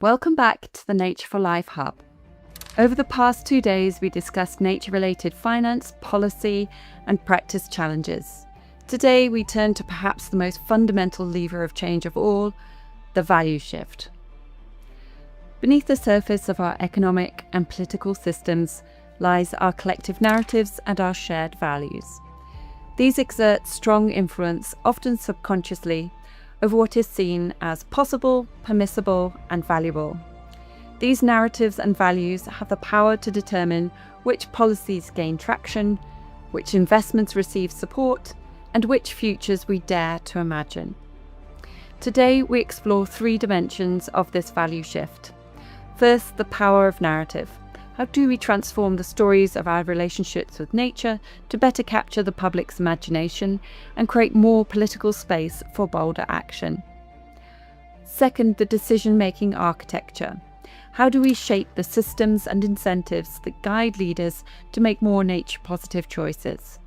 Welcome back to the Nature for Life Hub. Over the past 2 days, we discussed nature-related finance, policy, and practice challenges. Today, we turn to perhaps the most fundamental lever of change of all, the value shift. Beneath the surface of our economic and political systems lies our collective narratives and our shared values. These exert strong influence, often subconsciously, over what is seen as possible, permissible, and valuable. These narratives and values have the power to determine which policies gain traction, which investments receive support, and which futures we dare to imagine. Today, we explore 3 dimensions of this value shift. First, the power of narrative. How do we transform the stories of our relationships with nature to better capture the public's imagination and create more political space for bolder action? Second, the decision-making architecture. How do we shape the systems and incentives that guide leaders to make more nature-positive choices?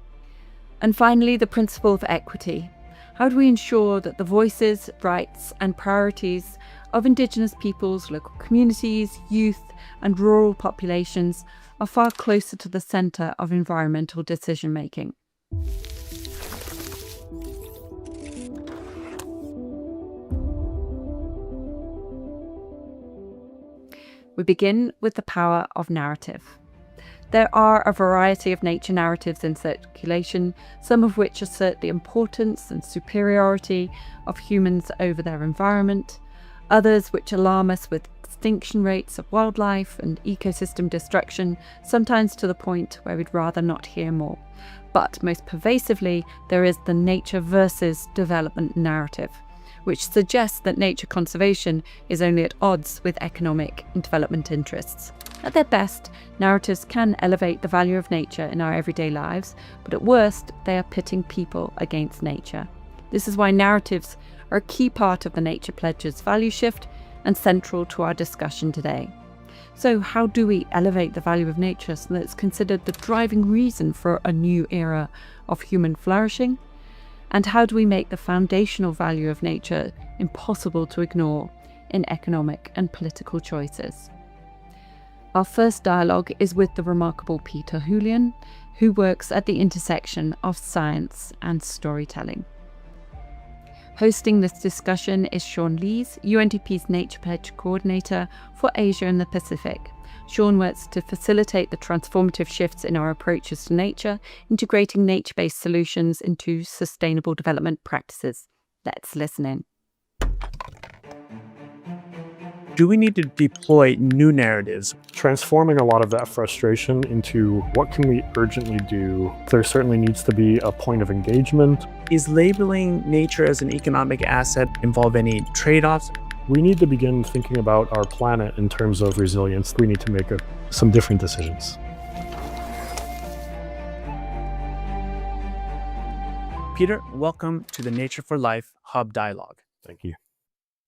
And finally, the principle of equity. How do we ensure that the voices, rights, and priorities of Indigenous peoples, local communities, youth, and rural populations are far closer to the centre of environmental decision-making? We begin with the power of narrative. There are a variety of nature narratives in circulation, some of which assert the importance and superiority of humans over their environment, others which alarm us with extinction rates of wildlife and ecosystem destruction, sometimes to the point where we'd rather not hear more. But most pervasively, there is the nature versus development narrative, which suggests that nature conservation is only at odds with economic and development interests. At their best, narratives can elevate the value of nature in our everyday lives, but at worst, they are pitting people against nature. This is why narratives are a key part of the Nature Pledge's value shift and central to our discussion today. So how do we elevate the value of nature so that it's considered the driving reason for a new era of human flourishing? And how do we make the foundational value of nature impossible to ignore in economic and political choices? Our first dialogue is with the remarkable Peter Julian, who works at the intersection of science and storytelling. Hosting this discussion is Sean Lees, UNDP's Nature Pledge Coordinator for Asia and the Pacific. Sean works to facilitate the transformative shifts in our approaches to nature, integrating nature-based solutions into sustainable development practices. Let's listen in. Do we need to deploy new narratives? Transforming a lot of that frustration into what can we urgently do? There certainly needs to be a point of engagement. Is labeling nature as an economic asset involve any trade-offs? We need to begin thinking about our planet in terms of resilience. We need to make some different decisions. Peter, welcome to the Nature for Life Hub Dialogue. Thank you.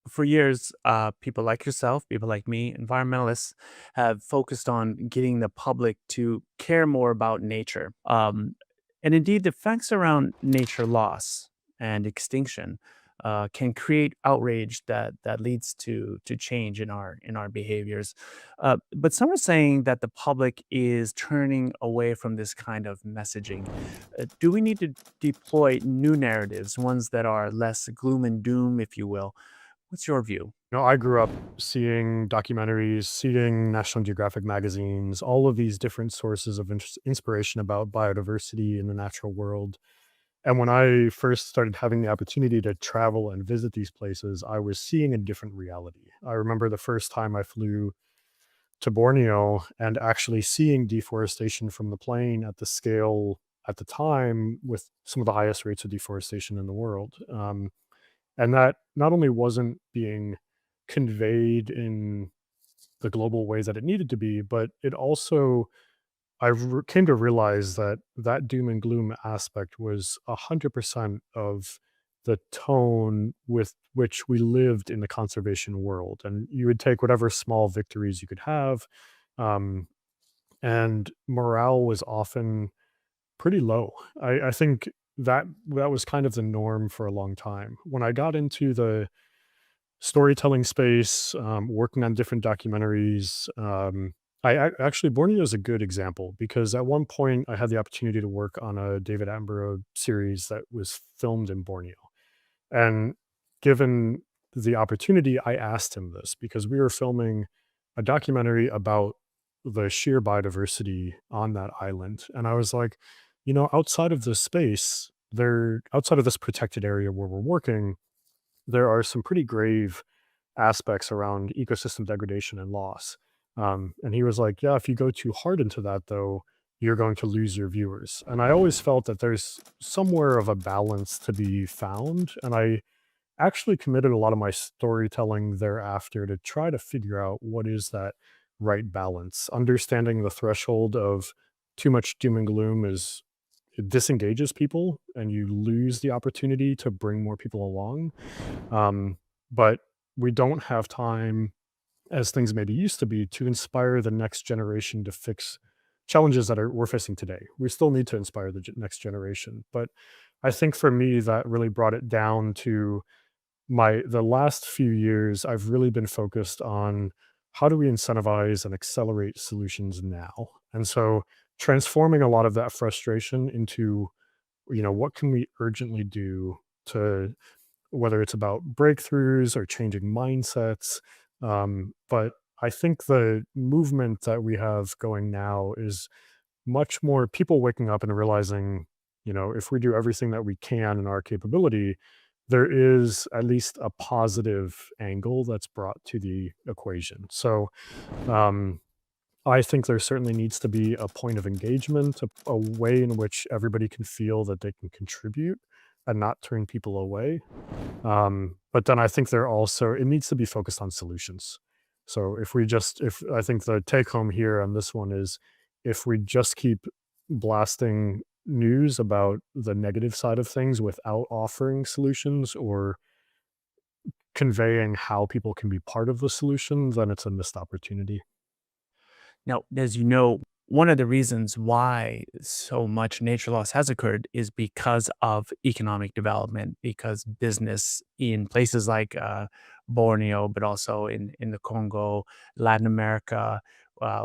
For years, people like yourself, people like me, environmentalists, have focused on getting the public to care more about nature. And indeed, the facts around nature loss and extinction can create outrage that leads to change in our behaviors. But some are saying that the public is turning away from this kind of messaging. Do we need to deploy new narratives, ones that are less gloom and doom, if you will? What's your view? I grew up seeing documentaries, seeing National Geographic magazines, all of these different sources of inspiration about biodiversity in the natural world. And when I first started having the opportunity to travel and visit these places, I was seeing a different reality. I remember the first time I flew to Borneo and actually seeing deforestation from the plane at the scale at the time with some of the highest rates of deforestation in the world. And that not only wasn't being conveyed in the global way that it needed to be, but it also, came to realize that that doom and gloom aspect was 100% of the tone with which we lived in the conservation world. And you would take whatever small victories you could have, um, and morale was often pretty low. I think that was kind of the norm for a long time. When I got into the storytelling space, working on different documentaries. Actually, Borneo is a good example because at one point I had the opportunity to work on a David Attenborough series that was filmed in Borneo. And given the opportunity, I asked him this because we were filming a documentary about the sheer biodiversity on that island. And I was like, outside of this space, outside of this protected area where we're working, there are some pretty grave aspects around ecosystem degradation and loss. And he was like, yeah, if you go too hard into that, though, you're going to lose your viewers. And I always felt that there's somewhere of a balance to be found. And I actually committed a lot of my storytelling thereafter to try to figure out what is that right balance. Understanding the threshold of too much doom and gloom is it disengages people and you lose the opportunity to bring more people along. But we don't have time, as things maybe used to be, to inspire the next generation to fix challenges that we're facing today. We still need to inspire the next generation. But I think for me, that really brought it down to the last few years. I've really been focused on how do we incentivize and accelerate solutions now. And so transforming a lot of that frustration into, what can we urgently do to, whether it's about breakthroughs or changing mindsets. But I think the movement that we have going now is much more people waking up and realizing, if we do everything that we can in our capability, there is at least a positive angle that's brought to the equation. So um, I think there certainly needs to be a point of engagement, a way in which everybody can feel that they can contribute and not turn people away. But then I think it needs to be focused on solutions. So if I think the take home here on this one is if we just keep blasting news about the negative side of things without offering solutions or conveying how people can be part of the solution, then it's a missed opportunity. Now, as you know, one of the reasons why so much nature loss has occurred is because of economic development, because business in places like Borneo, but also in the Congo, Latin America,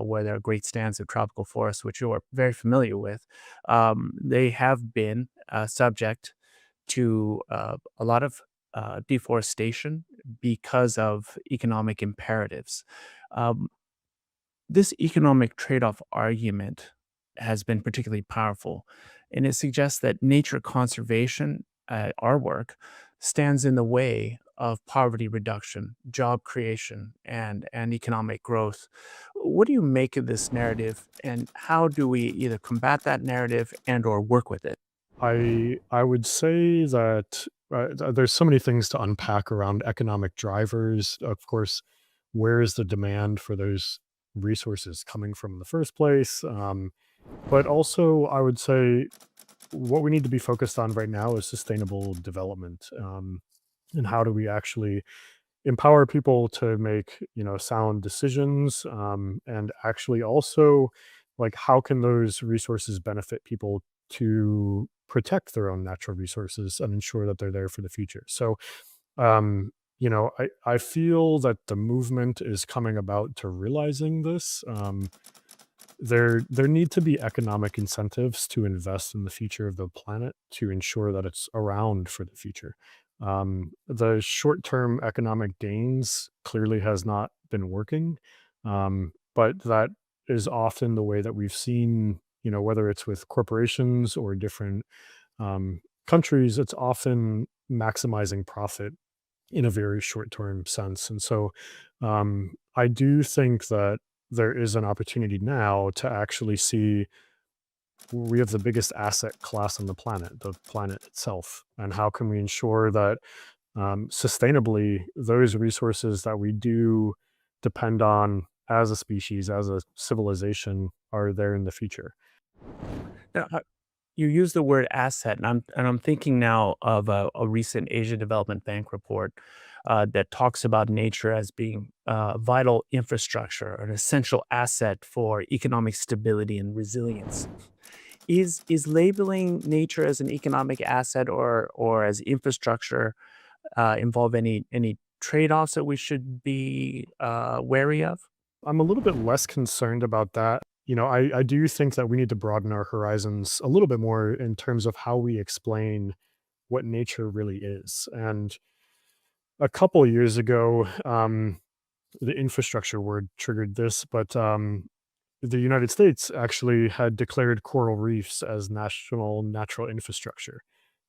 where there are great stands of tropical forests, which you are very familiar with, they have been subject to a lot of deforestation because of economic imperatives. Um, this economic trade off argument has been particularly powerful, and it suggests that nature conservation, our work, stands in the way of poverty reduction, job creation, and economic growth. What do you make of this narrative, and how do we either combat that narrative and/or work with it? I would say that there's so many things to unpack around economic drivers. Of course, where is the demand for those resources coming from in the first place? But also, I would say what we need to be focused on right now is sustainable development. And how do we actually empower people to make sound decisions, and actually also like how can those resources benefit people to protect their own natural resources and ensure that they're there for the future. So I feel that the movement is coming about to realizing this. There need to be economic incentives to invest in the future of the planet to ensure that it's around for the future. The short-term economic gains clearly has not been working, but that is often the way that we've seen, whether it's with corporations or different countries, it's often maximizing profit in a very short-term sense. And so I do think that there is an opportunity now to actually see we have the biggest asset class on the planet itself. And how can we ensure that sustainably those resources that we do depend on as a species, as a civilization, are there in the future? Now, you use the word asset, and I'm thinking now of a recent Asia Development Bank report that talks about nature as being vital infrastructure, an essential asset for economic stability and resilience. Is labeling nature as an economic asset or as infrastructure involve any trade-offs that we should be wary of? I'm a little bit less concerned about that. I do think that we need to broaden our horizons a little bit more in terms of how we explain what nature really is. And a couple years ago, the infrastructure word triggered this, but the United States actually had declared coral reefs as national natural infrastructure.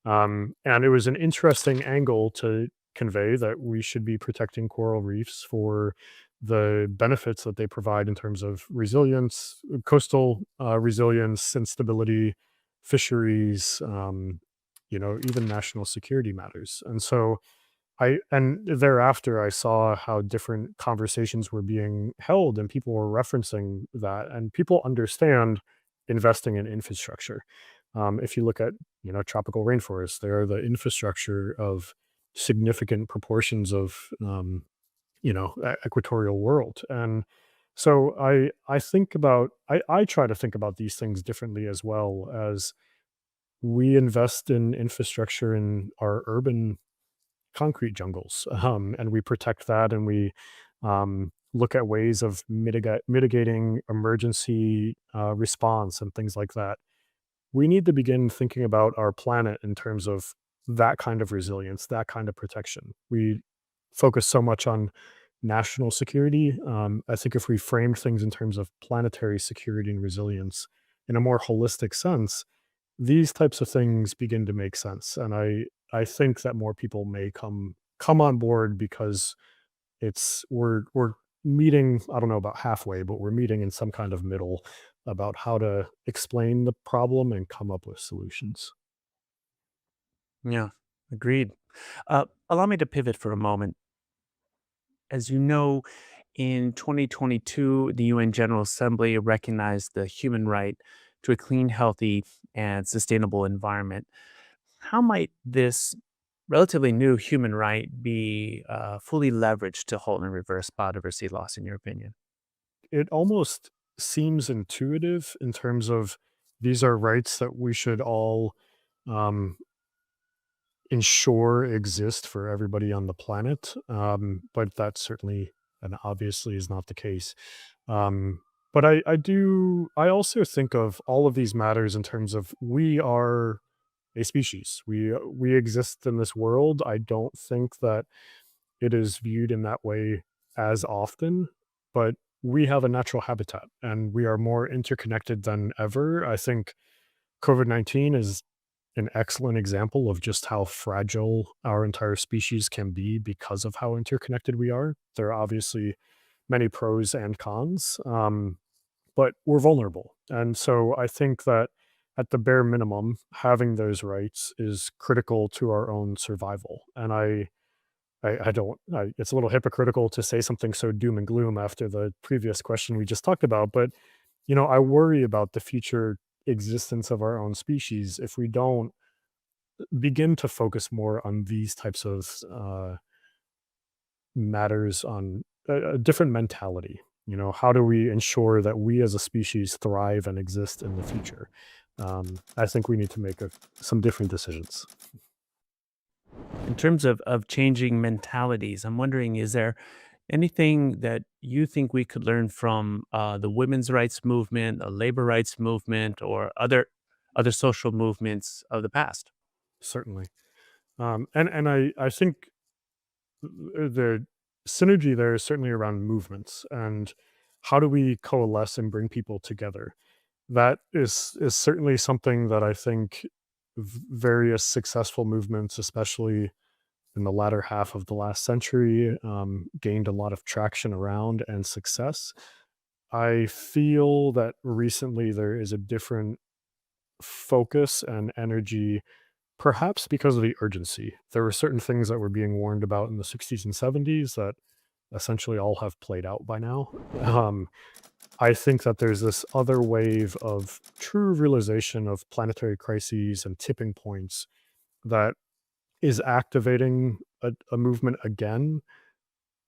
And it was an interesting angle to convey that we should be protecting coral reefs for the benefits that they provide in terms of resilience, coastal resilience and stability, fisheries, even national security matters. And so and thereafter I saw how different conversations were being held and people were referencing that and people understand investing in infrastructure. If you look at, tropical rainforests, they are the infrastructure of significant proportions of, equatorial world. And so I try to think about these things differently as well as we invest in infrastructure in our urban concrete jungles, and we protect that, and we look at ways of mitigating emergency response and things like that. We need to begin thinking about our planet in terms of that kind of resilience, that kind of protection. We focus so much on national security. I think if we framed things in terms of planetary security and resilience in a more holistic sense, these types of things begin to make sense. And I think that more people may come on board because we're meeting, I don't know about halfway, but we're meeting in some kind of middle about how to explain the problem and come up with solutions. Yeah, agreed. Allow me to pivot for a moment. As you know, in 2022, the UN General Assembly recognized the human right to a clean, healthy, and sustainable environment. How might this relatively new human right be fully leveraged to halt and reverse biodiversity loss, in your opinion? It almost seems intuitive in terms of these are rights that we should all um, ensure exist for everybody on the planet. But that certainly and obviously is not the case. But I also think of all of these matters in terms of we are a species. We exist in this world. I don't think that it is viewed in that way as often, but we have a natural habitat and we are more interconnected than ever. I think COVID-19 is an excellent example of just how fragile our entire species can be because of how interconnected we are. There are obviously many pros and cons, but we're vulnerable. And so I think that at the bare minimum, having those rights is critical to our own survival. And I don't, it's a little hypocritical to say something so doom and gloom after the previous question we just talked about, but I worry about the future existence of our own species if we don't begin to focus more on these types of matters on a different mentality. How do we ensure that we as a species thrive and exist in the future? I think we need to make some different decisions. In terms of changing mentalities, I'm wondering, is there anything that you think we could learn from the women's rights movement, the labor rights movement, or other social movements of the past? Certainly. And I think the synergy there is certainly around movements and how do we coalesce and bring people together. That is certainly something that I think various successful movements, especially in the latter half of the last century, gained a lot of traction around and success. I feel that recently there is a different focus and energy, perhaps because of the urgency. There were certain things that were being warned about in the 60s and 70s that essentially all have played out by now. Um, I think that there's this other wave of true realization of planetary crises and tipping points that is activating a movement again.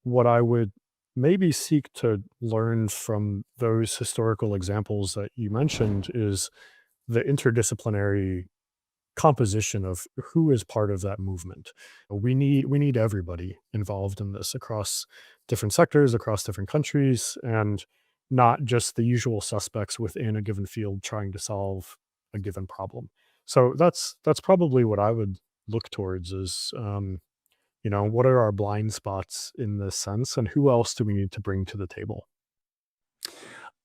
What I would maybe seek to learn from those historical examples that you mentioned is the interdisciplinary composition of who is part of that movement. We need everybody involved in this across different sectors, across different countries, and not just the usual suspects within a given field trying to solve a given problem. So that's probably what I would look towards is, what are our blind spots in this sense, and who else do we need to bring to the table?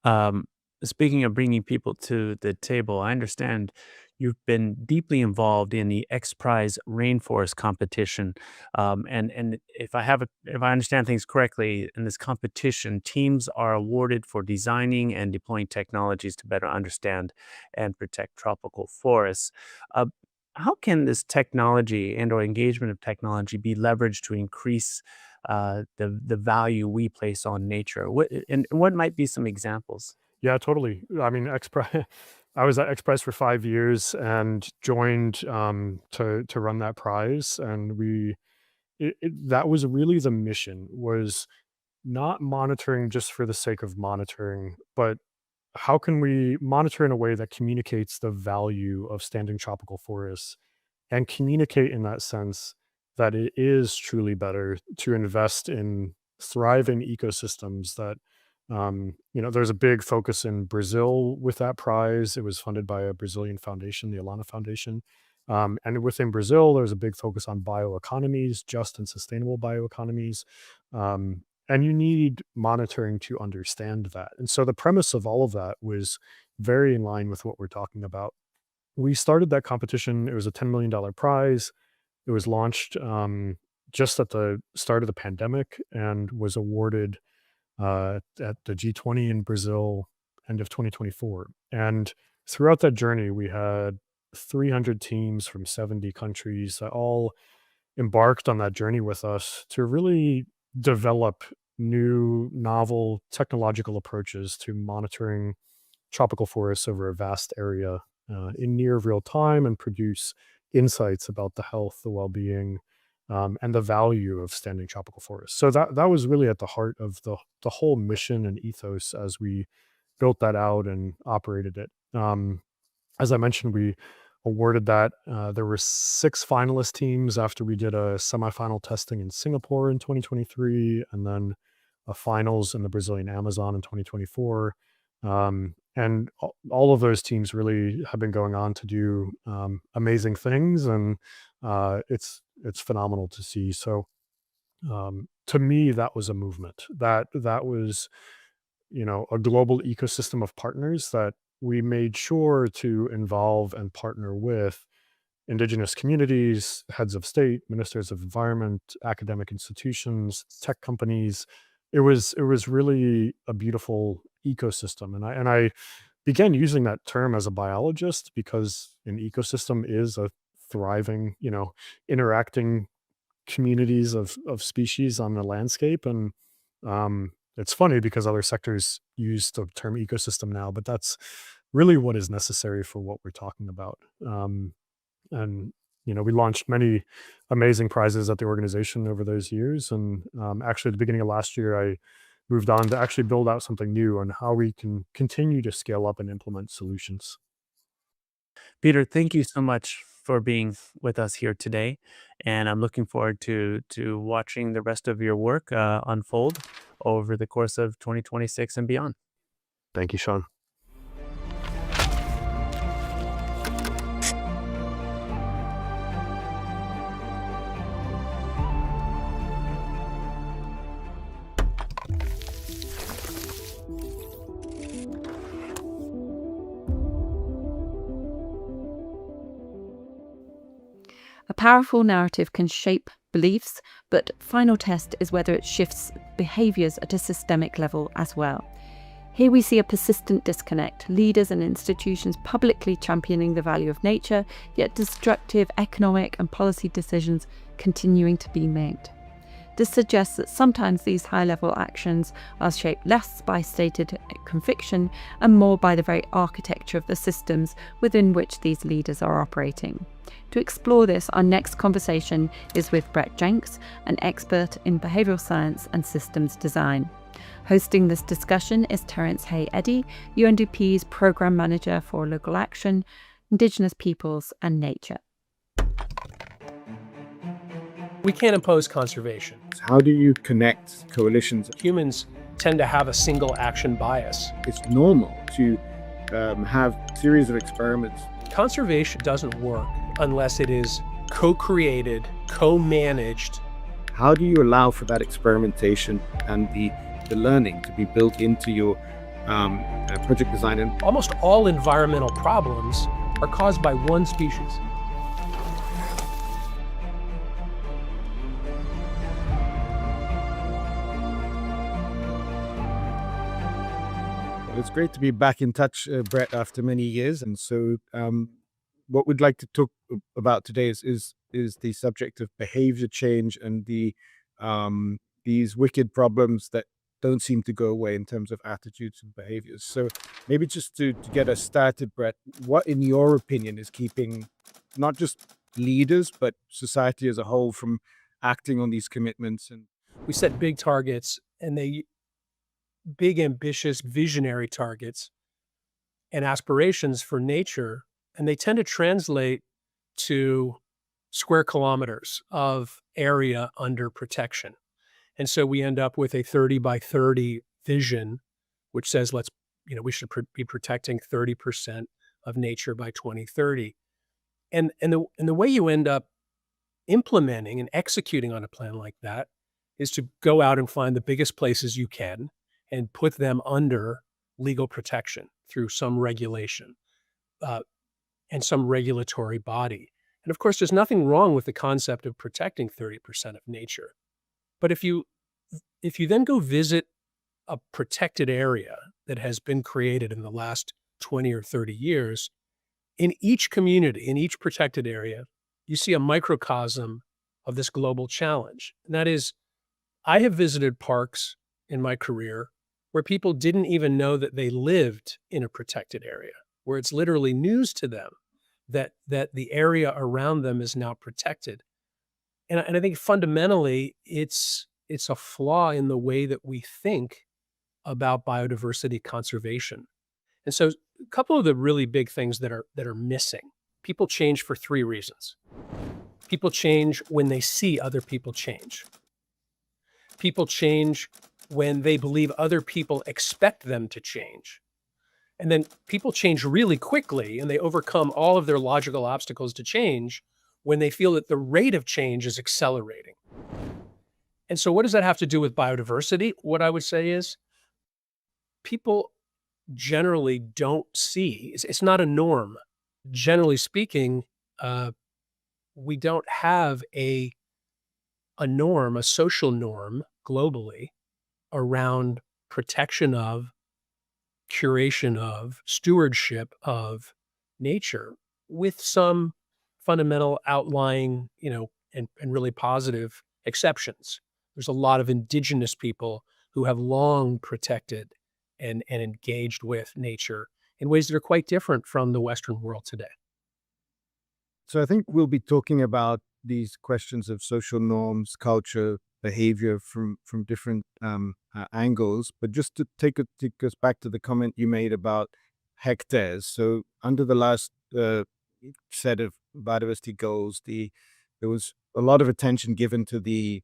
Um, Speaking of bringing people to the table, I understand you've been deeply involved in the X Prize Rainforest competition, and if I understand things correctly, in this competition, teams are awarded for designing and deploying technologies to better understand and protect tropical forests. Uh, how can this technology and/or engagement of technology be leveraged to increase the value we place on nature? What might be some examples? Yeah, totally. I mean, XPRI I was at XPRIZE for 5 years and joined, to run that prize, and that was really the mission, was not monitoring just for the sake of monitoring, but how can we monitor in a way that communicates the value of standing tropical forests and communicate in that sense that it is truly better to invest in thriving ecosystems that, there's a big focus in Brazil with that prize. It was funded by a Brazilian foundation, the Alana Foundation. And within Brazil, there's a big focus on bioeconomies, just and sustainable bioeconomies. And you need monitoring to understand that. And so the premise of all of that was very in line with what we're talking about. We started that competition. It was a $10 million prize. It was launched just at the start of the pandemic and was awarded at the G20 in Brazil, end of 2024. And throughout that journey, we had 300 teams from 70 countries that all embarked on that journey with us to really develop new, novel technological approaches to monitoring tropical forests over a vast area in near real time and produce insights about the health, the well-being, and the value of standing tropical forests. So that was really at the heart of the whole mission and ethos as we built that out and operated it. As I mentioned, we awarded that. There were 6 finalist teams after we did a semifinal testing in Singapore in 2023, and then a finals in the Brazilian Amazon in 2024. And all of those teams really have been going on to do amazing things, and it's phenomenal to see. So to me, that was a movement. That was, a global ecosystem of partners that we made sure to involve and partner with indigenous communities, heads of state, ministers of environment, academic institutions, tech companies. It was really a beautiful ecosystem, and I began using that term as a biologist because an ecosystem is a thriving, interacting communities of species on the landscape. And it's funny because other sectors use the term ecosystem now, but that's really what is necessary for what we're talking about. And we launched many amazing prizes at the organization over those years. And actually, at the beginning of last year, I moved on to actually build out something new on how we can continue to scale up and implement solutions. Peter, thank you so much for being with us here today, and I'm looking forward to watching the rest of your work unfold over the course of 2026 and beyond. Thank you, Sean. A powerful narrative can shape beliefs, but final test is whether it shifts behaviours at a systemic level as well. Here we see a persistent disconnect, leaders and institutions publicly championing the value of nature, yet destructive economic and policy decisions continuing to be made. This suggests that sometimes these high-level actions are shaped less by stated conviction and more by the very architecture of the systems within which these leaders are operating. To explore this, our next conversation is with Brett Jenks, an expert in behavioural science and systems design. Hosting this discussion is Terence Hay Eddy, UNDP's Programme Manager for Local Action. Indigenous peoples, and nature. We can't impose conservation. How do you connect coalitions? Humans tend to have a single action bias. It's normal to have a series of experiments. Conservation doesn't work unless it is co-created, co-managed. How do you allow for that experimentation and the learning to be built into your project design? And almost all environmental problems are caused by one species. it's great to be back in touch, Brett, after many years. And so what we'd like to talk about today is the subject of behavior change and these wicked problems that don't seem to go away in terms of attitudes and behaviors. So maybe just to get us started, Brett, what in your opinion is keeping not just leaders, but society as a whole from acting on these commitments? And we set big targets, and big, ambitious, visionary targets and aspirations for nature, and they tend to translate to square kilometers of area under protection. And so we end up with a 30 by 30 vision, which says we should be protecting 30% of nature by 2030. And the way you end up implementing and executing on a plan like that is to go out and find the biggest places you can and put them under legal protection through some regulation and some regulatory body. And of course, there's nothing wrong with the concept of protecting 30% of nature. But if you then go visit a protected area that has been created in the last 20 or 30 years, in each community, in each protected area, you see a microcosm of this global challenge. And that is, I have visited parks in my career where people didn't even know that they lived in a protected area, where it's literally news to them that the area around them is now protected. And I think fundamentally, it's a flaw in the way that we think about biodiversity conservation. And so a couple of the really big things that are missing. People change for three reasons. People change when they see other people change. People change when they believe other people expect them to change. And then people change really quickly, and they overcome all of their logical obstacles to change when they feel that the rate of change is accelerating. And so what does that have to do with biodiversity? What I would say is people generally don't see, it's not a norm. Generally speaking, we don't have a norm, a social norm globally around protection of, curation of, stewardship of nature, with some fundamental outlying, and really positive exceptions. There's a lot of indigenous people who have long protected and engaged with nature in ways that are quite different from the Western world today. so I think we'll be talking about these questions of social norms, culture, behavior from different angles. But just to take us back to the comment you made about hectares. So under the last set of biodiversity goals, there was a lot of attention given to the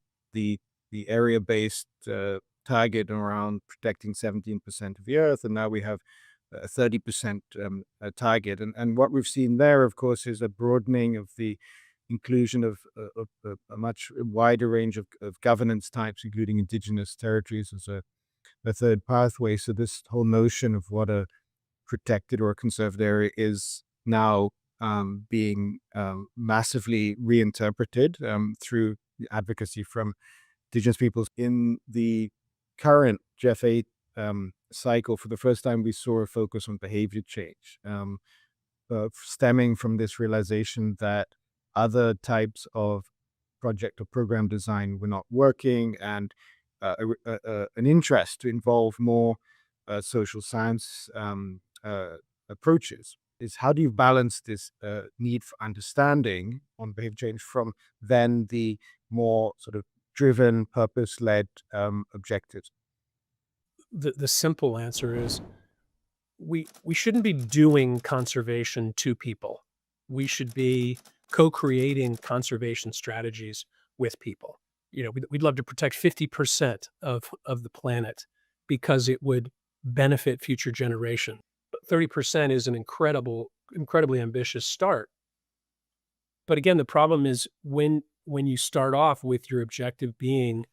area-based target around protecting 17% of the earth, and now we have a 30% target. And what we've seen there, of course, is a broadening of the inclusion of a much wider range of governance types, including indigenous territories as a third pathway. So this whole notion of what a protected or a conserved area is now being massively reinterpreted through advocacy from Indigenous peoples. In the current GEF8 cycle, for the first time, we saw a focus on behavior change, stemming from this realization that other types of project or program design were not working, and an interest to involve more social science approaches. Is how do you balance this need for understanding on behavior change from then the more sort of driven, purpose-led objectives? The simple answer is we shouldn't be doing conservation to people. We should be co-creating conservation strategies with people. We'd love to protect 50% of the planet because it would benefit future generations. But 30% is an incredibly ambitious start. But again, the problem is when you start off with your objective being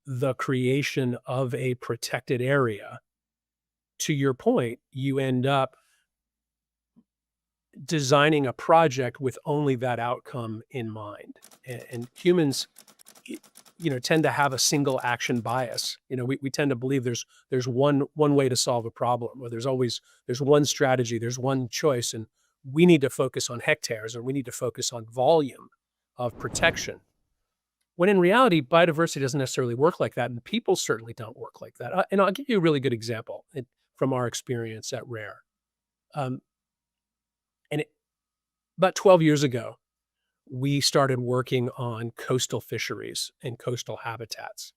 the creation of a protected area, to your point, you end up designing a project with only that outcome in mind. And humans, tend to have a single action bias. We tend to believe there's one way to solve a problem, or there's one strategy, there's one choice, and we need to focus on hectares, or we need to focus on volume of protection. When in reality, biodiversity doesn't necessarily work like that, and people certainly don't work like that. And I'll give you a really good example from our experience at RARE. About 12 years ago, we started working on coastal fisheries and coastal habitats.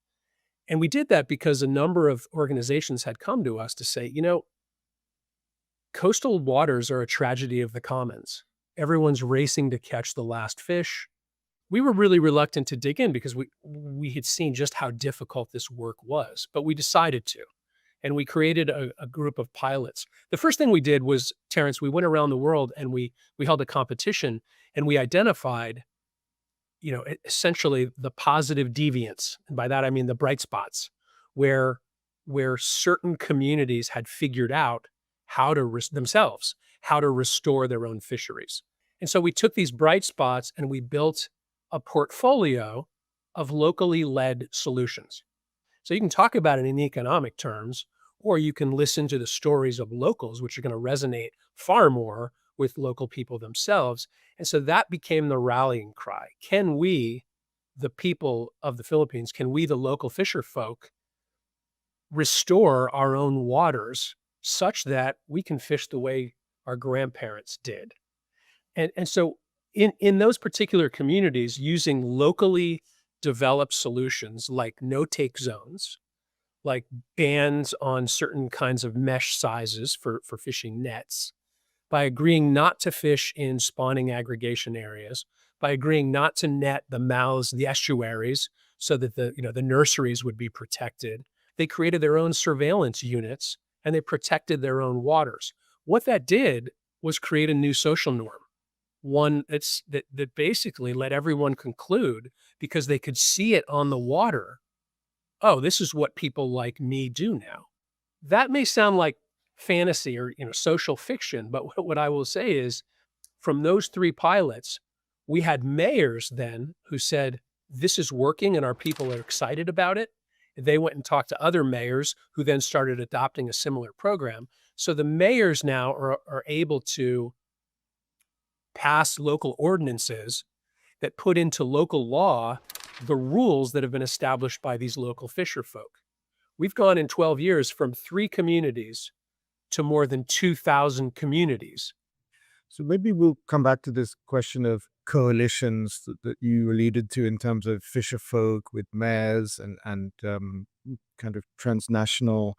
And we did that because a number of organizations had come to us to say, coastal waters are a tragedy of the commons. Everyone's racing to catch the last fish. We were really reluctant to dig in because we had seen just how difficult this work was, but we decided to. And we created a group of pilots. The first thing we did was, Terrence, we went around the world and we held a competition, and we identified, essentially the positive deviants. And by that, I mean the bright spots where certain communities had figured out how to restore their own fisheries. And so we took these bright spots and we built a portfolio of locally led solutions. So you can talk about it in economic terms, or you can listen to the stories of locals, which are going to resonate far more with local people themselves. And so that became the rallying cry. Can we, the people of the Philippines, can we, the local fisher folk, restore our own waters such that we can fish the way our grandparents did? And so in those particular communities, using locally develop solutions like no-take zones, like bans on certain kinds of mesh sizes for fishing nets, by agreeing not to fish in spawning aggregation areas, by agreeing not to net the mouths, the estuaries, so that the nurseries would be protected. They created their own surveillance units and they protected their own waters. What that did was create a new social norm. One that basically let everyone conclude, because they could see it on the water, oh, this is what people like me do now. That may sound like fantasy or social fiction, but what I will say is, from those 3 pilots, we had mayors then who said, this is working and our people are excited about it. They went and talked to other mayors who then started adopting a similar program. So the mayors now are able to pass local ordinances that put into local law the rules that have been established by these local fisher folk. We've gone in 12 years from 3 communities to more than 2,000 communities. So maybe we'll come back to this question of coalitions that you alluded to in terms of fisher folk with mayors and kind of transnational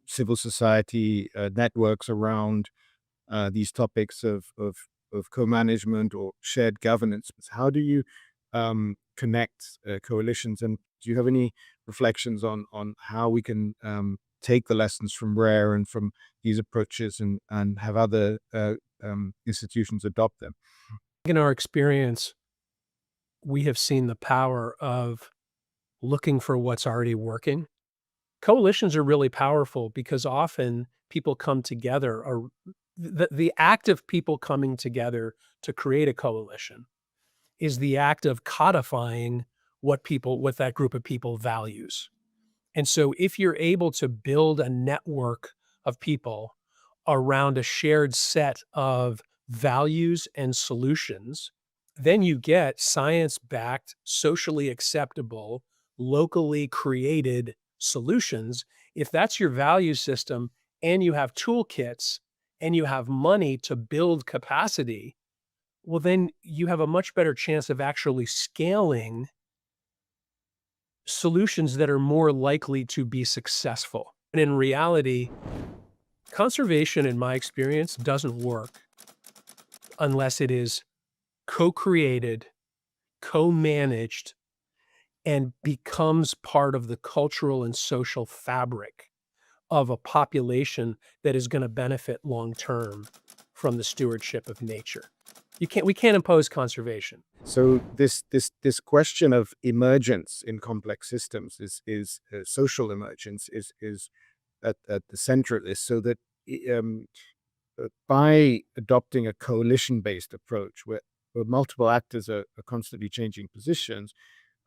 civil society networks around these topics of co-management or shared governance. How do you connect coalitions, and do you have any reflections on how we can take the lessons from RARE and from these approaches and have other institutions adopt them? In our experience, we have seen the power of looking for what's already working. Coalitions are really powerful because often people come together, or the act of people coming together to create a coalition is the act of codifying what that group of people values. And so if you're able to build a network of people around a shared set of values and solutions, then you get science-backed, socially acceptable, locally created solutions. If that's your value system and you have toolkits and you have money to build capacity, well, then you have a much better chance of actually scaling solutions that are more likely to be successful. And in reality, Conservation, in my experience, doesn't work unless it is co-created, co-managed, and becomes part of the cultural and social fabric of a population that is going to benefit long term from the stewardship of nature. We can't impose conservation. So this question of emergence in complex systems is social emergence is at the center of this. So that um, by adopting a coalition-based approach where multiple actors are constantly changing positions,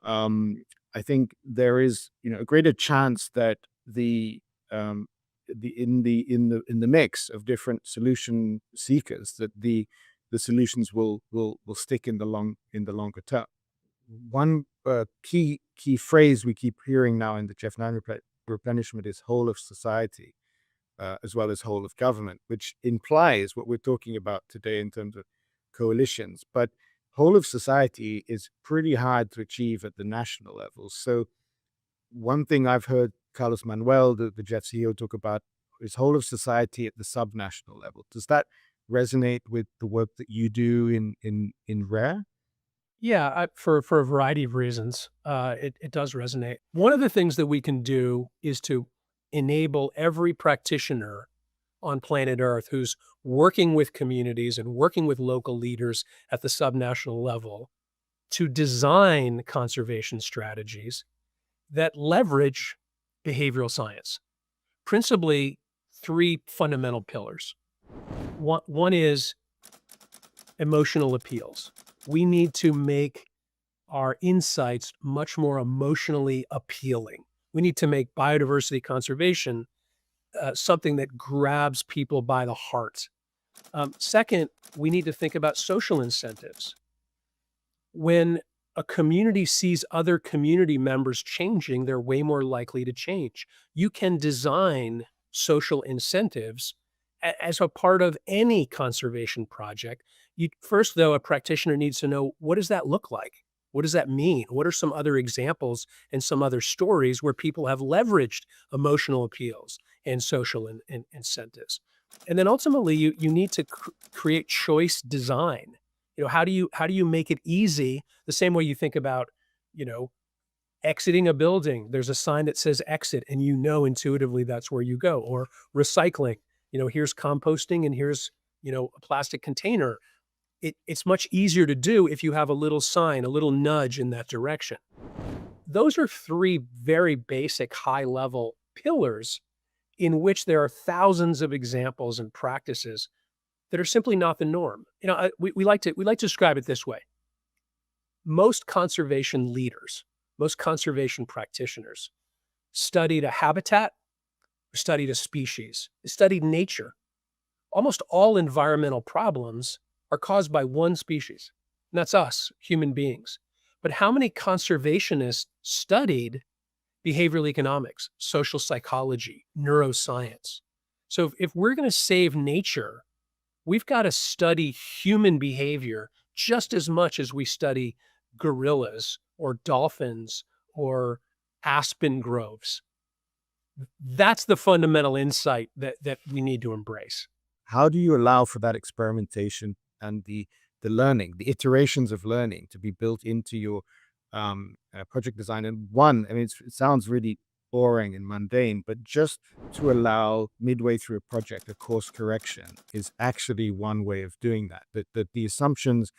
I think there is a greater chance that in the mix of different solution seekers that the solutions will stick in the longer term. One key phrase we keep hearing now in the Jeff 9 replenishment is whole of society, as well as whole of government, which implies what we're talking about today in terms of coalitions. But whole of society is pretty hard to achieve at the national level. So one thing I've heard Carlos Manuel, the Jeff CEO, talk about is whole of society at the subnational level. Does that resonate with the work that you do in RARE? Yeah, for a variety of reasons, it does resonate. One of the things that we can do is to enable every practitioner on planet Earth who's working with communities and working with local leaders at the subnational level to design conservation strategies that leverage behavioral science. Principally, three fundamental pillars. One is emotional appeals. We need to make our insights much more emotionally appealing. We need to make biodiversity conservation something that grabs people by the heart. Second, we need to think about social incentives. When a community sees other community members changing, they're way more likely to change. You can design social incentives as a part of any conservation project. First, though, a practitioner needs to know, what does that look like? What does that mean? What are some other examples and some other stories where people have leveraged emotional appeals and social incentives? And then ultimately, you need to create choice design. How do you make it easy? The same way you think about, exiting a building. There's a sign that says exit, and intuitively that's where you go. Or recycling. Here's composting, and here's a plastic container. It's much easier to do if you have a little sign, a little nudge in that direction. Those are three very basic high-level pillars in which there are thousands of examples and practices that are simply not the norm. We like to describe it this way. Most conservation leaders, most conservation practitioners studied a habitat, studied a species, studied nature. Almost all environmental problems are caused by one species, and that's us, human beings. But how many conservationists studied behavioral economics, social psychology, neuroscience? So if we're going to save nature, we've got to study human behavior just as much as we study gorillas or dolphins or aspen groves. That's the fundamental insight that we need to embrace. How do you allow for that experimentation and the learning, the iterations of learning to be built into your project design? And it sounds really boring and mundane, but just to allow midway through a project a course correction is actually one way of doing that. That the assumptions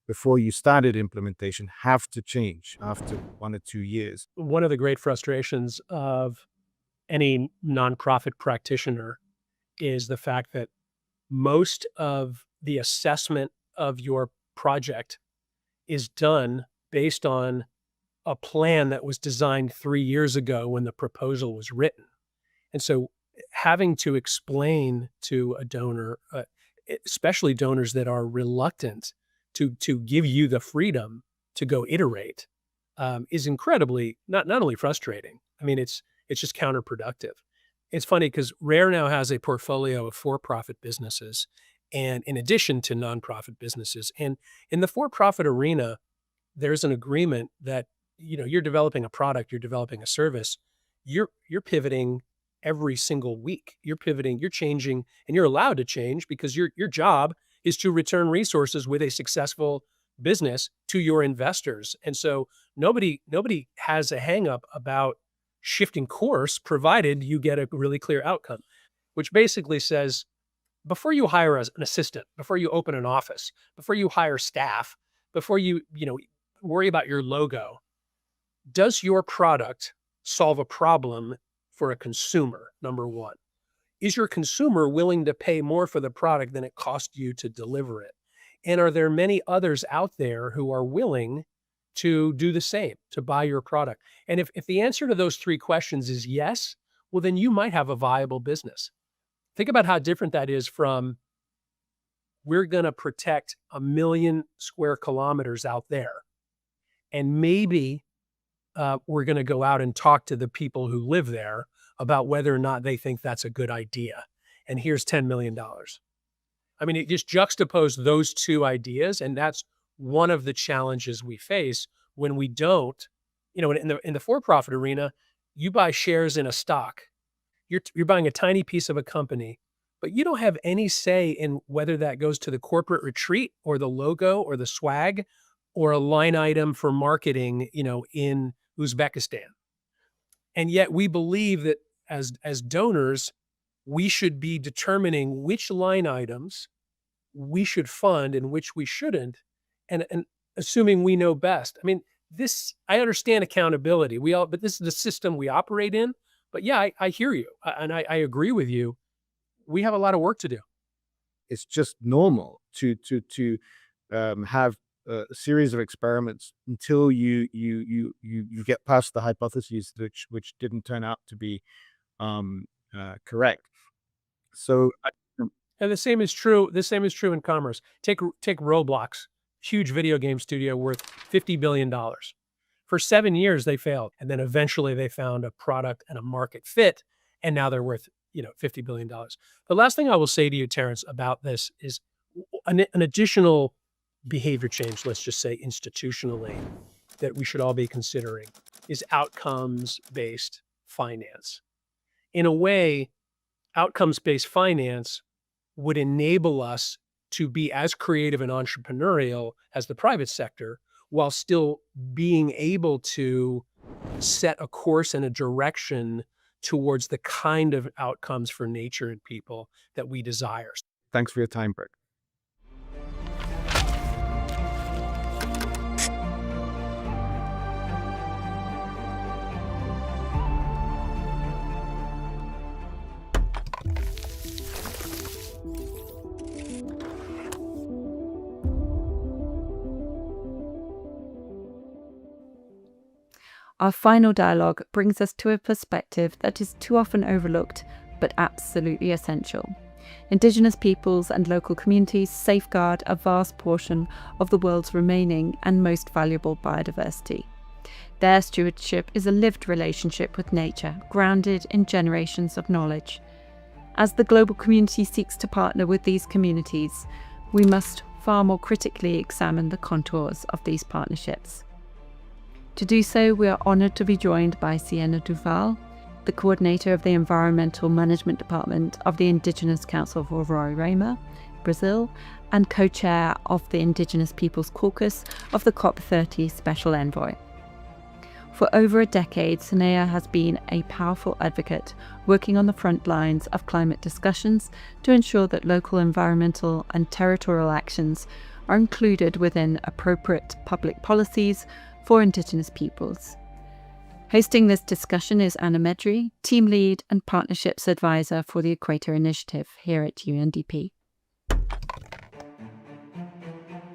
before you started implementation have to change after 1 or 2 years. One of the great frustrations of any nonprofit practitioner is the fact that most of the assessment of your project is done based on a plan that was designed 3 years ago when the proposal was written. And so having to explain to a donor, especially donors that are reluctant to give you the freedom to go iterate, is incredibly not only frustrating. It's just counterproductive. It's funny because RARE now has a portfolio of for-profit businesses, and in addition to nonprofit businesses. And in the for-profit arena, there's an agreement that you're developing a product, you're developing a service, you're pivoting every single week. You're pivoting, you're changing, and you're allowed to change because your job is to return resources with a successful business to your investors. And so nobody has a hang up about shifting course provided you get a really clear outcome, which basically says before you hire an assistant, before you open an office, before you hire staff, before you worry about your logo, does your product solve a problem for a consumer? Number one. Is your consumer willing to pay more for the product than it cost you to deliver it? And are there many others out there who are willing to do the same, to buy your product? And if the answer to those three questions is yes, well, then you might have a viable business. Think about how different that is from we're going to protect 1 million square kilometers out there. And maybe we're going to go out and talk to the people who live there about whether or not they think that's a good idea. And here's $10 million. I mean, it just juxtaposed those two ideas. And that's one of the challenges we face when we don't, in the for-profit arena, you buy shares in a stock. You're buying a tiny piece of a company, but you don't have any say in whether that goes to the corporate retreat or the logo or the swag or a line item for marketing, in Uzbekistan. And yet we believe that as donors, we should be determining which line items we should fund and which we shouldn't, and assuming we know best. I mean, I understand accountability. But this is the system we operate in. But yeah, I hear you, and I agree with you. We have a lot of work to do. It's just normal to have a series of experiments until you get past the hypotheses which didn't turn out to be correct. So, And the same is true in commerce. Take Roblox, huge video game studio worth $50 billion. For 7 years, they failed. And then eventually they found a product and a market fit. And now they're worth, $50 billion. The last thing I will say to you, Terrence, about this is an additional behavior change, let's just say institutionally, that we should all be considering is outcomes-based finance. In a way, outcomes-based finance would enable us to be as creative and entrepreneurial as the private sector, while still being able to set a course and a direction towards the kind of outcomes for nature and people that we desire. Thanks for your time, Brett. Our final dialogue brings us to a perspective that is too often overlooked, but absolutely essential. Indigenous peoples and local communities safeguard a vast portion of the world's remaining and most valuable biodiversity. Their stewardship is a lived relationship with nature, grounded in generations of knowledge. As the global community seeks to partner with these communities, we must far more critically examine the contours of these partnerships. To do so, we are honoured to be joined by Siena Duval, the coordinator of the Environmental Management Department of the Indigenous Council of Roraima, Brazil, and co-chair of the Indigenous Peoples Caucus of the COP30 Special Envoy. For over a decade, Siena has been a powerful advocate working on the front lines of climate discussions to ensure that local environmental and territorial actions are included within appropriate public policies for Indigenous peoples. Hosting this discussion is Anna Medri, Team Lead and Partnerships Advisor for the Equator Initiative here at UNDP.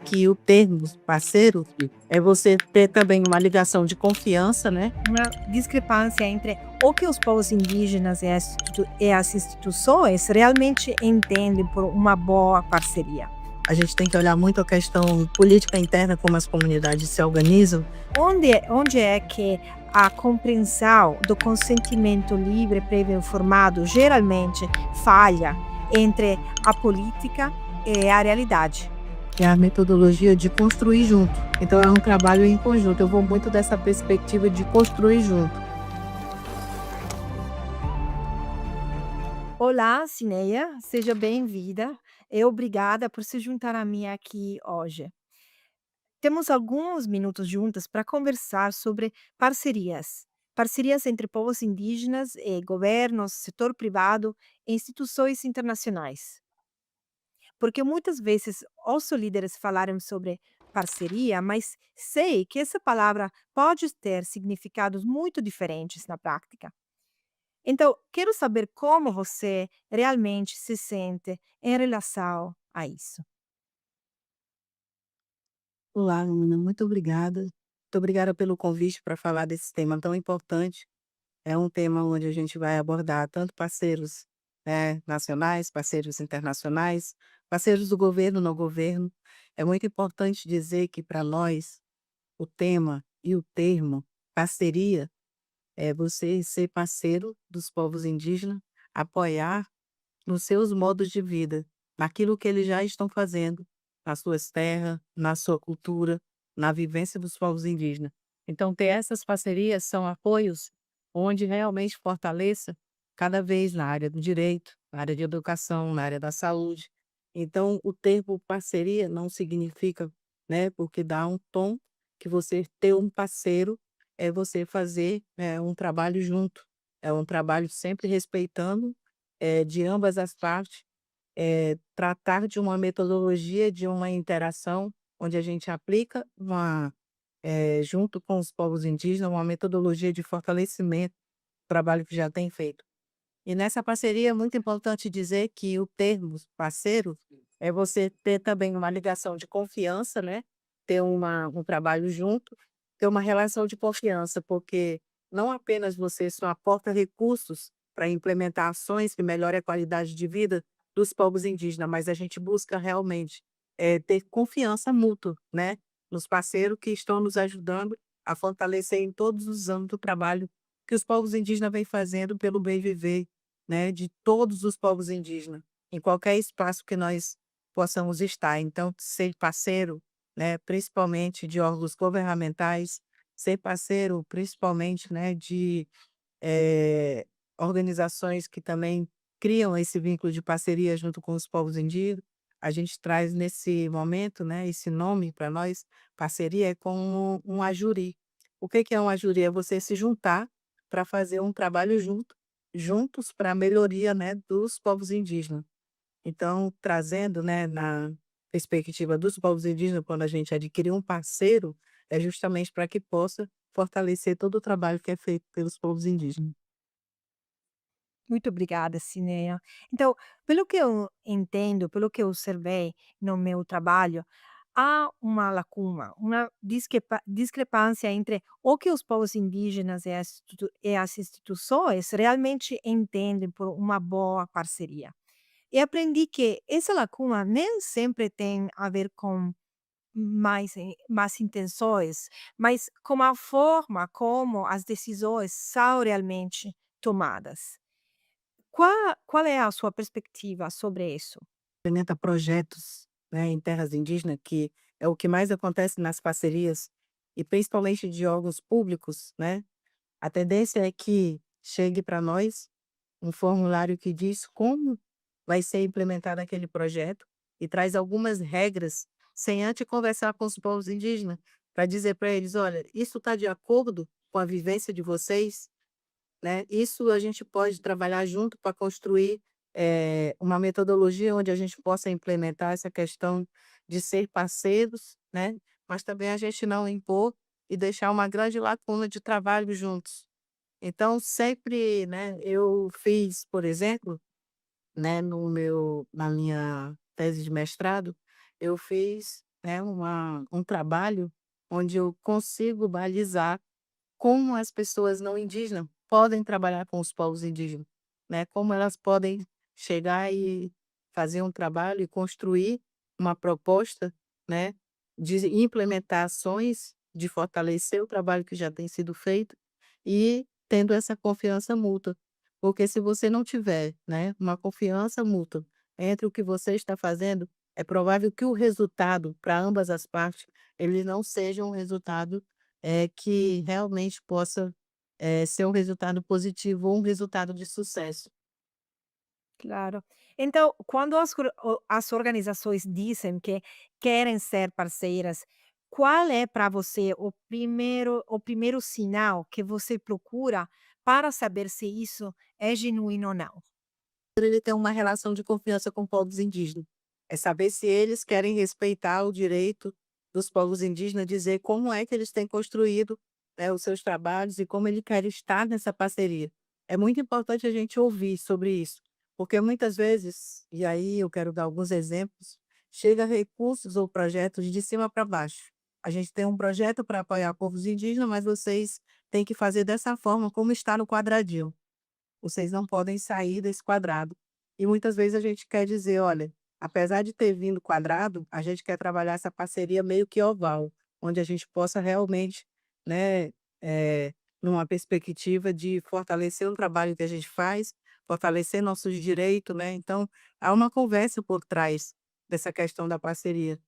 Que o termo parceiro é você ter também uma ligação de confiança, né? Uma discrepância entre o que os povos indígenas e as instituições realmente entendem por uma boa parceria. A gente tem que olhar muito a questão política interna, como as comunidades se organizam. Onde é que a compreensão do consentimento livre, prévio informado geralmente falha entre a política e a realidade? É a metodologia de construir junto. Então é um trabalho em conjunto. Eu vou muito dessa perspectiva de construir junto. Olá, Cineia, seja bem-vinda e obrigada por se juntar a mim aqui hoje. Temos alguns minutos juntas para conversar sobre parcerias. Parcerias entre povos indígenas e governos, setor privado e instituições internacionais. Porque muitas vezes ouço líderes falarem sobre parceria, mas sei que essa palavra pode ter significados muito diferentes na prática. Então, quero saber como você realmente se sente em relação a isso. Olá, Ana, muito obrigada. Muito obrigada pelo convite para falar desse tema tão importante. É um tema onde a gente vai abordar tanto parceiros, nacionais, parceiros internacionais, parceiros do governo, não governo. É muito importante dizer que para nós o tema e o termo parceria é você ser parceiro dos povos indígenas, apoiar nos seus modos de vida, naquilo que eles já estão fazendo, nas suas terras, na sua cultura, na vivência dos povos indígenas. Então, ter essas parcerias são apoios onde realmente fortaleça cada vez na área do direito, na área de educação, na área da saúde. Então, o termo parceria não significa, porque dá um tom que você ter um parceiro é você fazer um trabalho junto, é um trabalho sempre respeitando de ambas as partes, tratar de uma metodologia, de uma interação, onde a gente aplica junto com os povos indígenas, uma metodologia de fortalecimento do trabalho que já tem feito. E nessa parceria é muito importante dizer que o termo parceiro é você ter também uma ligação de confiança, né? Ter um trabalho junto, ter uma relação de confiança, porque não apenas você só aporta recursos para implementar ações que melhorem a qualidade de vida dos povos indígenas, mas a gente busca realmente ter confiança mútua, né? Nos parceiros que estão nos ajudando a fortalecer em todos os anos do trabalho que os povos indígenas vêm fazendo pelo bem viver, né, de todos os povos indígenas, em qualquer espaço que nós possamos estar. Então, ser parceiro, né, principalmente de órgãos governamentais, ser parceiro principalmente, né, de eh, organizações que também criam esse vínculo de parceria junto com os povos indígenas. A gente traz nesse momento, né, esse nome para nós, parceria é como um ajuri. O que que é um ajuri? É você se juntar para fazer um trabalho juntos para a melhoria, né, dos povos indígenas. Então, trazendo, né, na perspectiva dos povos indígenas, quando a gente adquirir um parceiro, é justamente para que possa fortalecer todo o trabalho que é feito pelos povos indígenas. Muito obrigada, Cineia. Então, pelo que eu entendo, pelo que eu observei no meu trabalho, há uma lacuna, uma discrepância entre o que os povos indígenas e as instituições realmente entendem por uma boa parceria. E aprendi que essa lacuna nem sempre tem a ver com más intenções, mas com a forma como as decisões são realmente tomadas. Qual é a sua perspectiva sobre isso? Implementa projetos, né, em terras indígenas, que é o que mais acontece nas parcerias, e principalmente de órgãos públicos, né? A tendência é que chegue para nós um formulário que diz como vai ser implementado aquele projeto e traz algumas regras sem antes conversar com os povos indígenas, para dizer para eles: olha, isso está de acordo com a vivência de vocês, né? Isso a gente pode trabalhar junto para construir uma metodologia onde a gente possa implementar essa questão de ser parceiros, né? Mas também a gente não impor e deixar uma grande lacuna de trabalho juntos. Então, sempre, né, eu fiz, por exemplo, né, na minha tese de mestrado, eu fiz, né, um trabalho onde eu consigo balizar como as pessoas não indígenas podem trabalhar com os povos indígenas, né? Como elas podem chegar e fazer um trabalho e construir uma proposta, né, de implementar ações, de fortalecer o trabalho que já tem sido feito e tendo essa confiança mútua. Porque se você não tiver, né, uma confiança mútua entre o que você está fazendo, é provável que o resultado para ambas as partes ele não seja um resultado que realmente possa ser um resultado positivo ou um resultado de sucesso. Claro. Então, quando as organizações dizem que querem ser parceiras, qual é para você o primeiro sinal que você procura para saber se isso é genuíno ou não? Ele tem uma relação de confiança com povos indígenas. É saber se eles querem respeitar o direito dos povos indígenas, dizer como é que eles têm construído, né, os seus trabalhos e como ele quer estar nessa parceria. É muito importante a gente ouvir sobre isso, porque muitas vezes, e aí eu quero dar alguns exemplos, chega recursos ou projetos de cima para baixo. A gente tem um projeto para apoiar povos indígenas, mas vocês têm que fazer dessa forma, como está no quadradinho. Vocês não podem sair desse quadrado. E muitas vezes a gente quer dizer: "Olha, apesar de ter vindo quadrado, a gente quer trabalhar essa parceria meio que oval, onde a gente possa realmente, né, numa perspectiva de fortalecer o trabalho que a gente faz, fortalecer nossos direitos", né. Então, há uma conversa por trás dessa questão da parceria.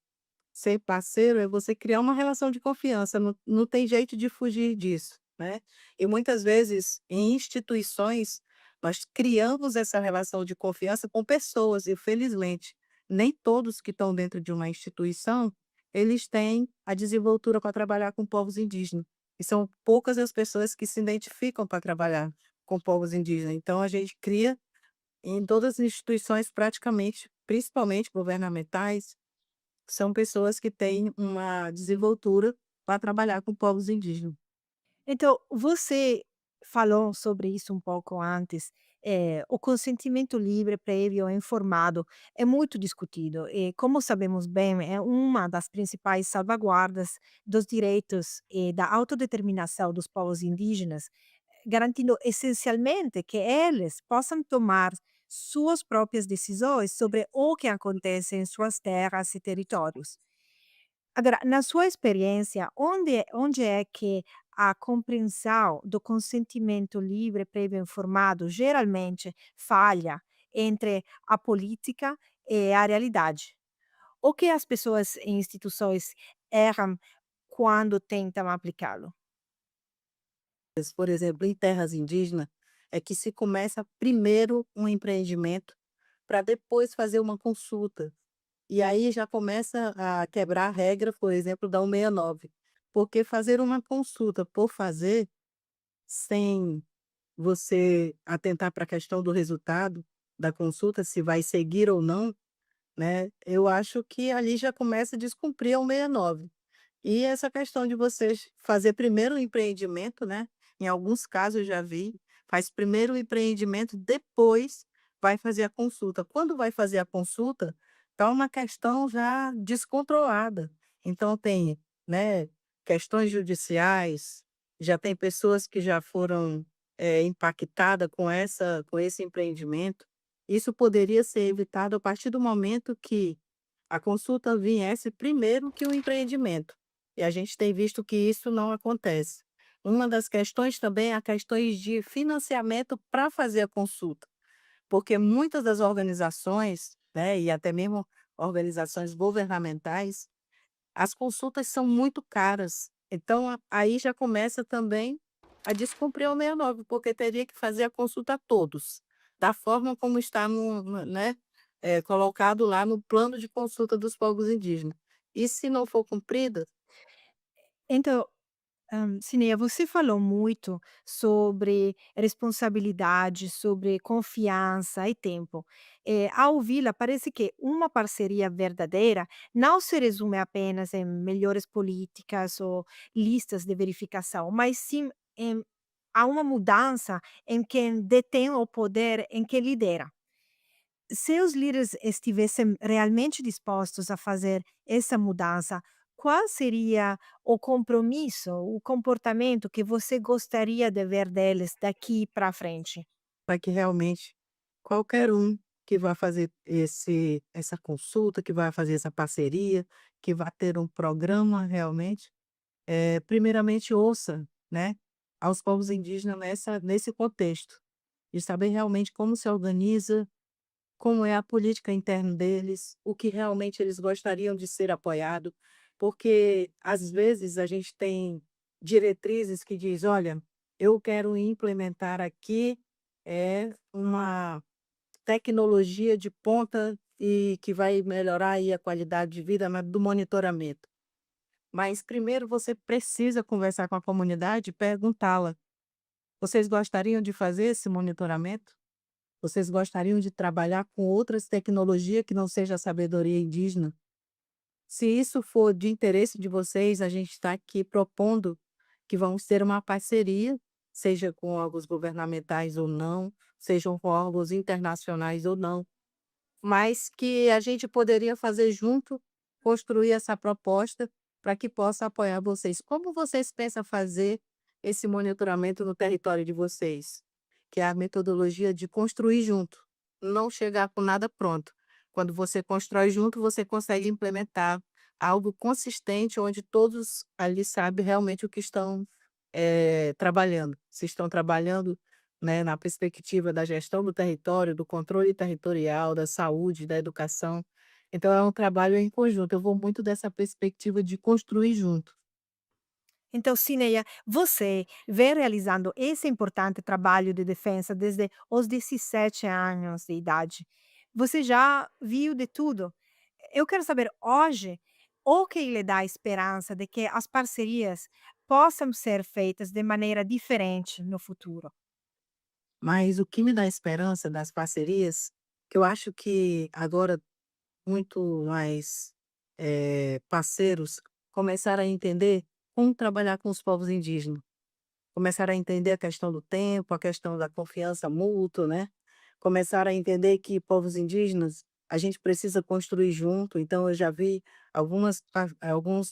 Ser parceiro é você criar uma relação de confiança, não tem jeito de fugir disso, né. E muitas vezes, em instituições, nós criamos essa relação de confiança com pessoas e felizmente, nem todos que estão dentro de uma instituição, eles têm a desenvoltura para trabalhar com povos indígenas, e são poucas as pessoas que se identificam para trabalhar com povos indígenas. Então a gente cria em todas as instituições praticamente, principalmente governamentais, são pessoas que têm uma desenvoltura para trabalhar com povos indígenas. Então, você falou sobre isso um pouco antes. O consentimento livre, prévio e informado é muito discutido e, como sabemos bem, é uma das principais salvaguardas dos direitos e da autodeterminação dos povos indígenas, garantindo essencialmente que eles possam tomar suas próprias decisões sobre o que acontece em suas terras e territórios. Agora, na sua experiência, onde é que a compreensão do consentimento livre, prévio informado geralmente falha entre a política e a realidade? O que as pessoas e instituições erram quando tentam aplicá-lo? Por exemplo, em terras indígenas, é que se começa primeiro um empreendimento para depois fazer uma consulta. E aí já começa a quebrar a regra, por exemplo, da 169. Porque fazer uma consulta por fazer, sem você atentar para a questão do resultado da consulta, se vai seguir ou não, né, eu acho que ali já começa a descumprir a 169. E essa questão de vocês fazer primeiro o empreendimento, né, em alguns casos eu já vi, faz primeiro o empreendimento, depois vai fazer a consulta. Quando vai fazer a consulta, tá uma questão já descontrolada. Então tem, né, questões judiciais, já tem pessoas que já foram, impactada com esse empreendimento. Isso poderia ser evitado a partir do momento que a consulta viesse primeiro que o empreendimento. E a gente tem visto que isso não acontece. Uma das questões também é a questões de financiamento para fazer a consulta, porque muitas das organizações, né, e até mesmo organizações governamentais, as consultas são muito caras. Então, aí já começa também a descumprir o 69, porque teria que fazer a consulta a todos, da forma como está né, colocado lá no plano de consulta dos povos indígenas. E se não for cumprida, Então, Cineia, você falou muito sobre responsabilidade, sobre confiança e tempo. Ao ouvi-la, parece que uma parceria verdadeira não se resume apenas em melhores políticas ou listas de verificação, mas sim a uma mudança em quem detém o poder, em quem lidera. Se os líderes estivessem realmente dispostos a fazer essa mudança, qual seria o compromisso, o comportamento que você gostaria de ver deles daqui para frente? para que realmente qualquer um que vá fazer essa consulta, que vai fazer essa parceria, que vá ter um programa realmente, primeiramente ouça, né, aos povos indígenas nesse contexto, de saber realmente como se organiza, como é a política interna deles, o que realmente eles gostariam de ser apoiado, porque às vezes a gente tem diretrizes que diz: "Olha, eu quero implementar aqui, uma tecnologia de ponta e que vai melhorar aí a qualidade de vida do monitoramento. Mas primeiro você precisa conversar com a comunidade e perguntá-la: vocês gostariam de fazer esse monitoramento? Vocês gostariam de trabalhar com outras tecnologias que não seja a sabedoria indígena? Se isso for de interesse de vocês, a gente está aqui propondo que vamos ter uma parceria, seja com órgãos governamentais ou não, sejam com órgãos internacionais ou não, mas que a gente poderia fazer junto, construir essa proposta para que possa apoiar vocês. Como vocês pensam fazer esse monitoramento no território de vocês? Que é a metodologia de construir junto, não chegar com nada pronto. Quando você constrói junto, você consegue implementar algo consistente, onde todos ali sabem realmente o que estão trabalhando. Se estão trabalhando, né, na perspectiva da gestão do território, do controle territorial, da saúde, da educação. Então é um trabalho em conjunto. Eu vou muito dessa perspectiva de construir junto. Então, Cineia, você vem realizando esse importante trabalho de defesa desde os 17 anos de idade. Você já viu de tudo. Eu quero saber hoje o que lhe dá esperança de que as parcerias possam ser feitas de maneira diferente no futuro. Mas o que me dá esperança das parcerias, que eu acho que agora muito mais parceiros começaram a entender como trabalhar com os povos indígenas. Começaram a entender a questão do tempo, a questão da confiança mútua, né? Começaram a entender que povos indígenas a gente precisa construir junto. Então, eu já vi alguns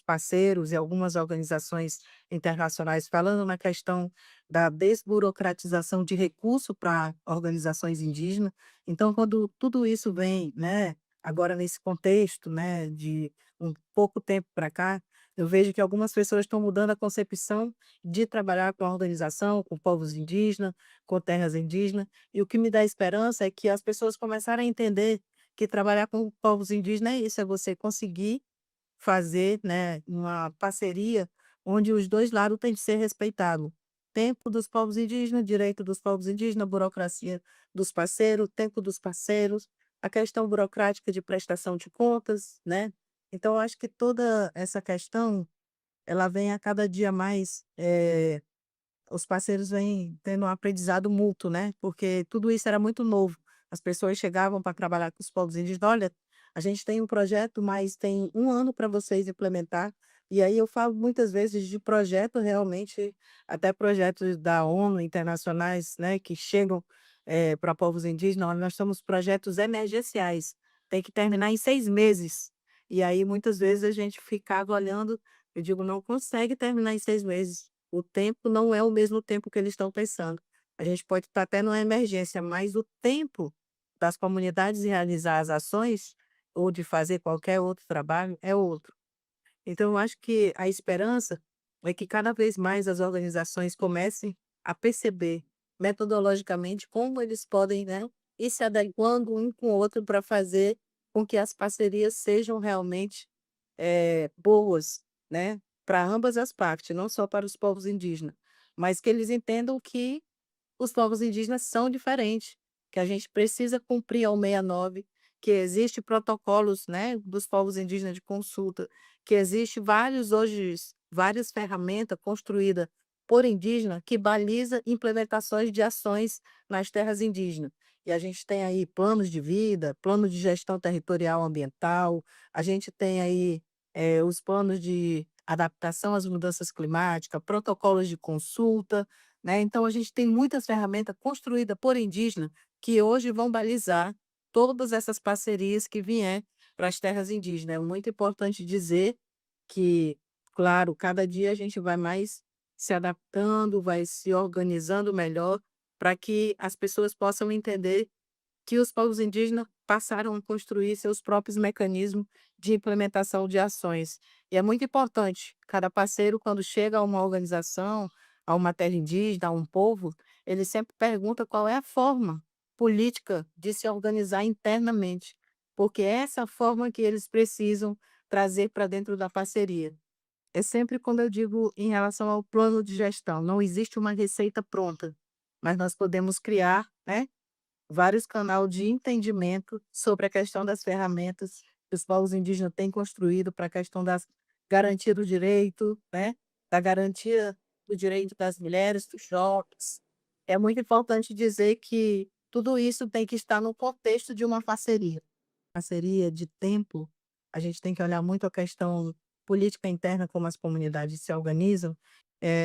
parceiros e algumas organizações internacionais falando na questão da desburocratização de recurso para organizações indígenas. Então, quando tudo isso vem, né, agora nesse contexto, né, de um pouco tempo para cá, eu vejo que algumas pessoas estão mudando a concepção de trabalhar com a organização, com povos indígenas, com terras indígenas, e o que me dá esperança é que as pessoas começaram a entender que trabalhar com povos indígenas é isso, é você conseguir fazer, né, uma parceria onde os dois lados têm de ser respeitados. Tempo dos povos indígenas, direito dos povos indígenas, burocracia dos parceiros, tempo dos parceiros, a questão burocrática de prestação de contas, né? Então, eu acho que toda essa questão ela vem a cada dia mais, os parceiros vêm tendo um aprendizado mútuo, né, porque tudo isso era muito novo. As pessoas chegavam para trabalhar com os povos indígenas: "Olha, a gente tem um projeto, mas tem 1 ano para vocês implementar". E aí eu falo muitas vezes de projeto realmente, até projetos da ONU, internacionais, né, que chegam, para povos indígenas: "Olha, nós temos projetos emergenciais, tem que terminar em 6 meses". E aí muitas vezes a gente ficava olhando, eu digo: "Não consegue terminar em 6 meses". O tempo não é o mesmo tempo que eles estão pensando. A gente pode estar até numa emergência, mas o tempo das comunidades realizar as ações ou de fazer qualquer outro trabalho é outro. Então eu acho que a esperança é que cada vez mais as organizações comecem a perceber metodologicamente como eles podem, né, ir se adequando um com o outro para fazer com que as parcerias sejam realmente boas, né, para ambas as partes, não só para os povos indígenas, mas que eles entendam que os povos indígenas são diferentes, que a gente precisa cumprir ao 69, que existe protocolos, né, dos povos indígenas de consulta, que existe várias ferramentas construídas por indígena que baliza implementações de ações nas terras indígenas. E a gente tem aí planos de vida, plano de gestão territorial ambiental, a gente tem aí os planos de adaptação às mudanças climáticas, protocolos de consulta, né? Então, a gente tem muitas ferramentas construídas por indígenas que hoje vão balizar todas essas parcerias que vier para as terras indígenas. É muito importante dizer que, claro, cada dia a gente vai mais se adaptando, vai se organizando melhor para que as pessoas possam entender que os povos indígenas passaram a construir seus próprios mecanismos de implementação de ações. E é muito importante, cada parceiro, quando chega a uma organização, a uma terra indígena, a um povo, ele sempre pergunta qual é a forma política de se organizar internamente, porque é essa forma que eles precisam trazer para dentro da parceria. É sempre quando eu digo em relação ao plano de gestão, não existe uma receita pronta, mas nós podemos criar, né, vários canais de entendimento sobre a questão das ferramentas que os povos indígenas têm construído para a questão das garantia do direito, né? Da garantia do direito das mulheres, dos jovens. É muito importante dizer que tudo isso tem que estar no contexto de uma parceria. Parceria de tempo, a gente tem que olhar muito a questão política interna, como as comunidades se organizam.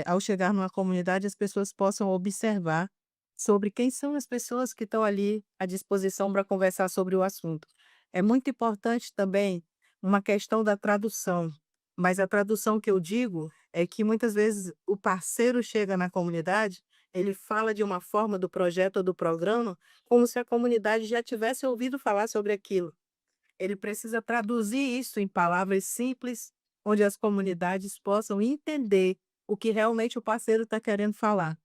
Ao chegar numa comunidade, as pessoas possam observar sobre quem são as pessoas que estão ali à disposição para conversar sobre o assunto. É muito importante também uma questão da tradução, mas a tradução que eu digo é que muitas vezes o parceiro chega na comunidade, ele fala de uma forma do projeto ou do programa, como se a comunidade já tivesse ouvido falar sobre aquilo. Ele precisa traduzir isso em palavras simples, onde as comunidades possam entender o que realmente o parceiro está querendo falar.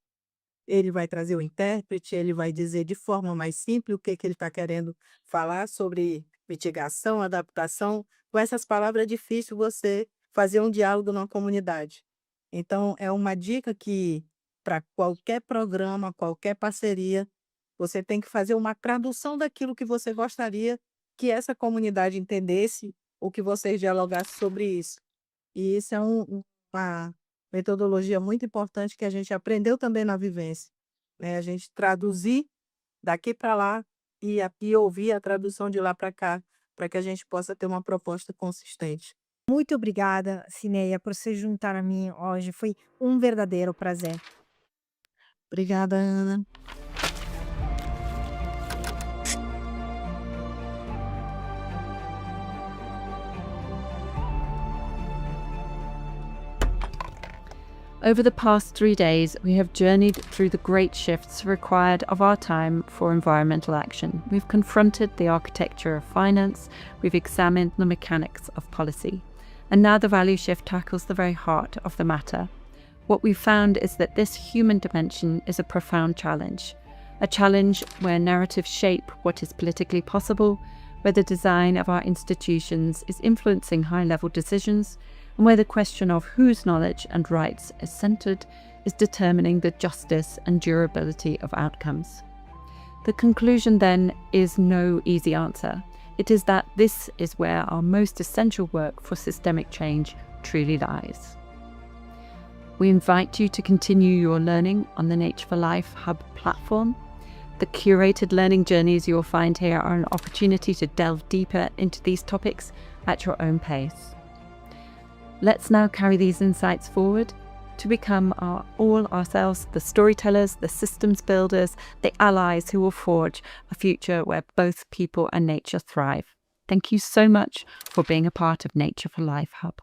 Ele vai trazer o intérprete, ele vai dizer de forma mais simples o que ele está querendo falar sobre mitigação, adaptação. Com essas palavras é difícil você fazer um diálogo numa comunidade. Então, é uma dica que, para qualquer programa, qualquer parceria, você tem que fazer uma tradução daquilo que você gostaria que essa comunidade entendesse ou que vocês dialogassem sobre isso. E isso é uma metodologia muito importante que a gente aprendeu também na vivência, né? A gente traduzir daqui para lá e ouvir a tradução de lá para cá, para que a gente possa ter uma proposta consistente. Muito obrigada, Cineia, por se juntar a mim hoje. Foi um verdadeiro prazer. Obrigada, Ana. Over the past 3 days, we have journeyed through the great shifts required of our time for environmental action. We've confronted the architecture of finance, we've examined the mechanics of policy, and now the value shift tackles the very heart of the matter. What we've found is that this human dimension is a profound challenge, a challenge where narratives shape what is politically possible, where the design of our institutions is influencing high-level decisions, and where the question of whose knowledge and rights is centred is determining the justice and durability of outcomes. The conclusion then is no easy answer. It is that this is where our most essential work for systemic change truly lies. We invite you to continue your learning on the Nature for Life Hub platform. The curated learning journeys you'll find here are an opportunity to delve deeper into these topics at your own pace. Let's now carry these insights forward to become all ourselves the storytellers, the systems builders, the allies who will forge a future where both people and nature thrive. Thank you so much for being a part of Nature for Life Hub.